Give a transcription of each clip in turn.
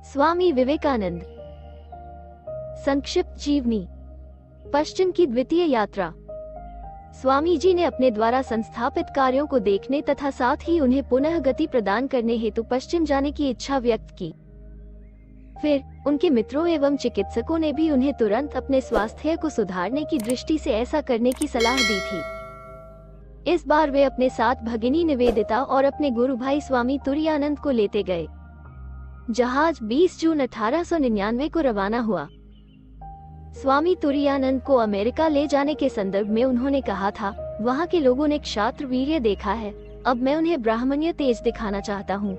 स्वामी विवेकानंद। संक्षिप्त जीवनी। पश्चिम की द्वितीय यात्रा। स्वामी जी ने अपने द्वारा संस्थापित कार्यों को देखने तथा साथ ही उन्हें पुनः गति प्रदान करने हेतु पश्चिम जाने की इच्छा व्यक्त की। फिर उनके मित्रों एवं चिकित्सकों ने भी उन्हें तुरंत अपने स्वास्थ्य को सुधारने की दृष्टि से ऐसा करने की सलाह दी थी। इस बार वे अपने साथ भगिनी निवेदिता और अपने गुरु भाई स्वामी तुरायानंद को लेते गए। जहाज 20 जून 1899 को रवाना हुआ। स्वामी तुरायानंद को अमेरिका ले जाने के संदर्भ में उन्होंने कहा था, वहाँ के लोगों ने क्षात्र वीर्य देखा है, अब मैं उन्हें ब्राह्मण्य तेज दिखाना चाहता हूँ।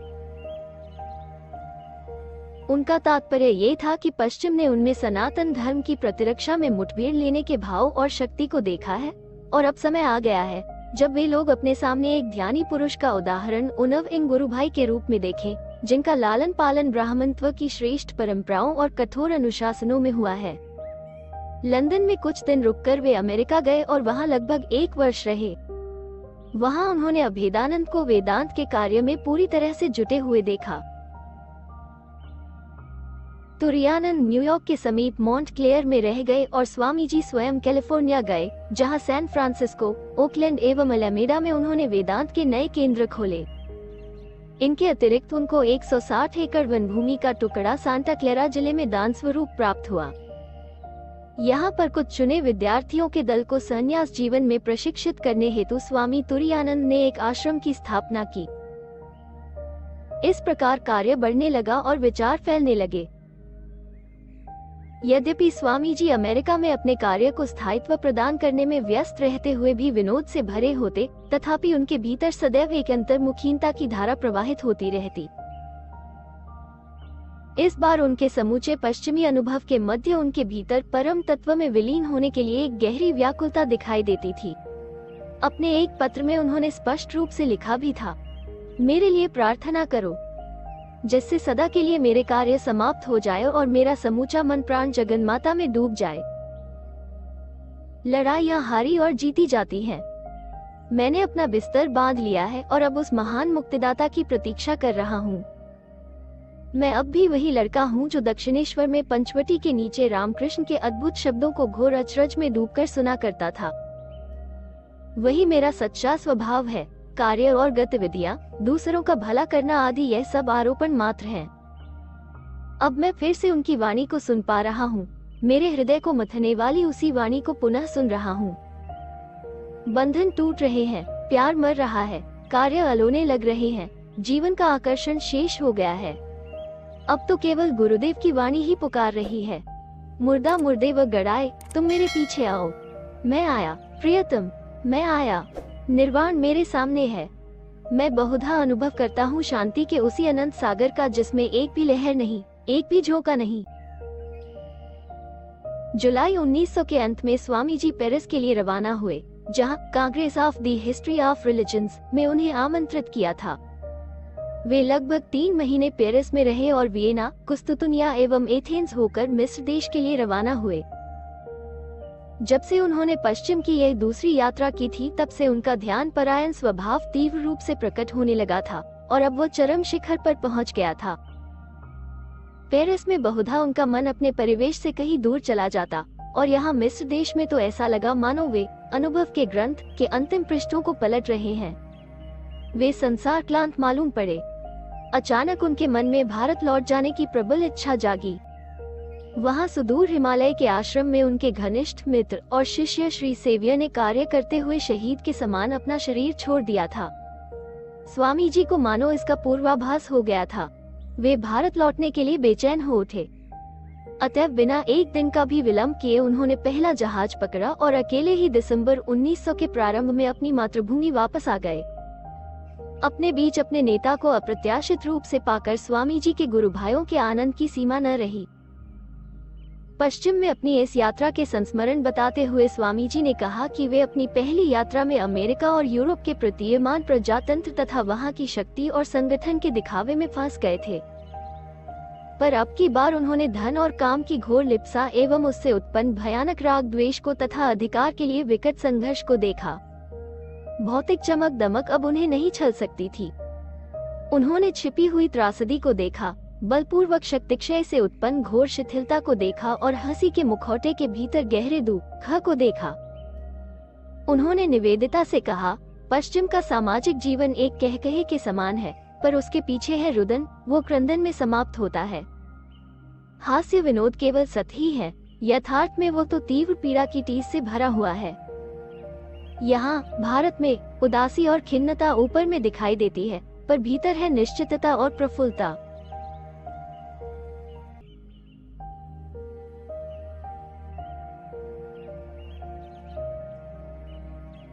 उनका तात्पर्य ये था कि पश्चिम ने उनमें सनातन धर्म की प्रतिरक्षा में मुठभेड़ लेने के भाव और शक्ति को देखा है, और अब समय आ गया है जब वे लोग अपने सामने एक ध्यानी पुरुष का उदाहरण उनव इन गुरु भाई के रूप में देखें, जिनका लालन पालन ब्राह्मणत्व की श्रेष्ठ परंपराओं और कठोर अनुशासनों में हुआ है। लंदन में कुछ दिन रुककर वे अमेरिका गए और वहां लगभग 1 वर्ष रहे। वहां उन्होंने अभेदानंद को वेदांत के कार्य में पूरी तरह से जुटे हुए देखा। तुरायानंद न्यूयॉर्क के समीप मॉन्ट क्लेयर में रह गए और स्वामी जी स्वयं कैलिफोर्निया गए, जहां सैन फ्रांसिस्को, ओकलैंड एवं अलामेडा में उन्होंने वेदांत के नए केंद्र खोले। इनके अतिरिक्त उनको 160 एकड़ वन भूमि का टुकड़ा सांता क्लेरा जिले में दान स्वरूप प्राप्त हुआ। यहाँ पर कुछ चुने विद्यार्थियों के दल को संन्यास जीवन में प्रशिक्षित करने हेतु स्वामी तुरायानंद ने एक आश्रम की स्थापना की। इस प्रकार कार्य बढ़ने लगा और विचार फैलने लगे। यद्यपि स्वामी जी अमेरिका में अपने कार्य को स्थायित्व प्रदान करने में व्यस्त रहते हुए भी विनोद से भरे होते, तथापि उनके भीतर सदैव एक अंतर्मुखीनता की धारा प्रवाहित होती रहती। इस बार उनके समूचे पश्चिमी अनुभव के मध्य उनके भीतर परम तत्व में विलीन होने के लिए एक गहरी व्याकुलता दिखाई देती थी। अपने एक पत्र में उन्होंने स्पष्ट रूप से लिखा भी था, मेरे लिए प्रार्थना करो, जिससे सदा के लिए मेरे कार्य समाप्त हो जाए और मेरा समूचा मन प्राण जगन्माता में डूब जाए। लड़ाइयाँ हारी और जीती जाती हैं। मैंने अपना बिस्तर बांध लिया है और अब उस महान मुक्तिदाता की प्रतीक्षा कर रहा हूँ। मैं अब भी वही लड़का हूँ जो दक्षिणेश्वर में पंचवटी के नीचे रामकृष्ण के अद्भुत शब्दों को घोर अचरज में डूबकर सुना करता था। वही मेरा सच्चा स्वभाव है। कार्य और गतिविधियां, दूसरों का भला करना आदि यह सब आरोपण मात्र हैं। अब मैं फिर से उनकी वाणी को सुन पा रहा हूँ। मेरे हृदय को मथने वाली उसी वाणी को पुनः सुन रहा हूँ। बंधन टूट रहे हैं, प्यार मर रहा है, कार्य अलोने लग रहे हैं, जीवन का आकर्षण शेष हो गया है। अब तो केवल गुरुदेव की वाणी ही पुकार रही है, मुर्दा मुर्दे व गड़ाए, तुम मेरे पीछे आओ। मैं आया प्रियतम, मैं आया। निर्वाण मेरे सामने है। मैं बहुधा अनुभव करता हूँ शांति के उसी अनंत सागर का, जिसमें एक भी लहर नहीं, एक भी झोंका नहीं। जुलाई 1900 के अंत में स्वामी जी पेरिस के लिए रवाना हुए, जहाँ Congress of the history of religions में उन्हें आमंत्रित किया था। वे लगभग 3 महीने पेरिस में रहे और वियना, कुस्तुतुनिया एवं एथेंस होकर मिस्र देश के लिए रवाना हुए। जब से उन्होंने पश्चिम की यह दूसरी यात्रा की थी, तब से उनका ध्यान परायण स्वभाव तीव्र रूप से प्रकट होने लगा था और अब वो चरम शिखर पर पहुंच गया था। पेरिस में बहुधा उनका मन अपने परिवेश से कहीं दूर चला जाता, और यहाँ मिस्र देश में तो ऐसा लगा मानो वे अनुभव के ग्रंथ के अंतिम पृष्ठों को पलट रहे हैं। वे संसार क्लांत मालूम पड़े। अचानक उनके मन में भारत लौट जाने की प्रबल इच्छा जागी। वहाँ सुदूर हिमालय के आश्रम में उनके घनिष्ठ मित्र और शिष्य श्री सेवियर ने कार्य करते हुए शहीद के समान अपना शरीर छोड़ दिया था। स्वामी जी को मानो इसका पूर्वाभास हो गया था। वे भारत लौटने के लिए बेचैन हो उठे। अतएव बिना एक दिन का भी विलंब किए उन्होंने पहला जहाज पकड़ा और अकेले ही दिसंबर 1900 के प्रारंभ में अपनी मातृभूमि वापस आ गए। अपने बीच अपने नेता को अप्रत्याशित रूप से पाकर स्वामी जी के गुरु भाइयों के आनंद की सीमा न रही। पश्चिम में अपनी इस यात्रा के संस्मरण बताते हुए स्वामी जी ने कहा कि वे अपनी पहली यात्रा में अमेरिका और यूरोप के प्रतीयमान प्रजातंत्र तथा वहां की शक्ति और संगठन के दिखावे में फंस गए थे। पर अब की बार उन्होंने धन और काम की घोर लिप्सा एवं उससे उत्पन्न भयानक राग द्वेष को तथा अधिकार के लिए विकट संघर्ष को देखा। भौतिक चमक दमक अब उन्हें नहीं छल सकती थी। उन्होंने छिपी हुई त्रासदी को देखा, बलपूर्वक शक्तिक्षय से उत्पन्न घोर शिथिलता को देखा और हंसी के मुखौटे के भीतर गहरे दुख को देखा। उन्होंने निवेदिता से कहा, पश्चिम का सामाजिक जीवन एक कहकहे के समान है, पर उसके पीछे है रुदन, वो क्रंदन में समाप्त होता है। हास्य विनोद केवल सतही है, यथार्थ में वो तो तीव्र पीड़ा की टीस से भरा हुआ है। यहाँ भारत में उदासी और खिन्नता ऊपर में दिखाई देती है, पर भीतर है निश्चितता और प्रफुल्लता।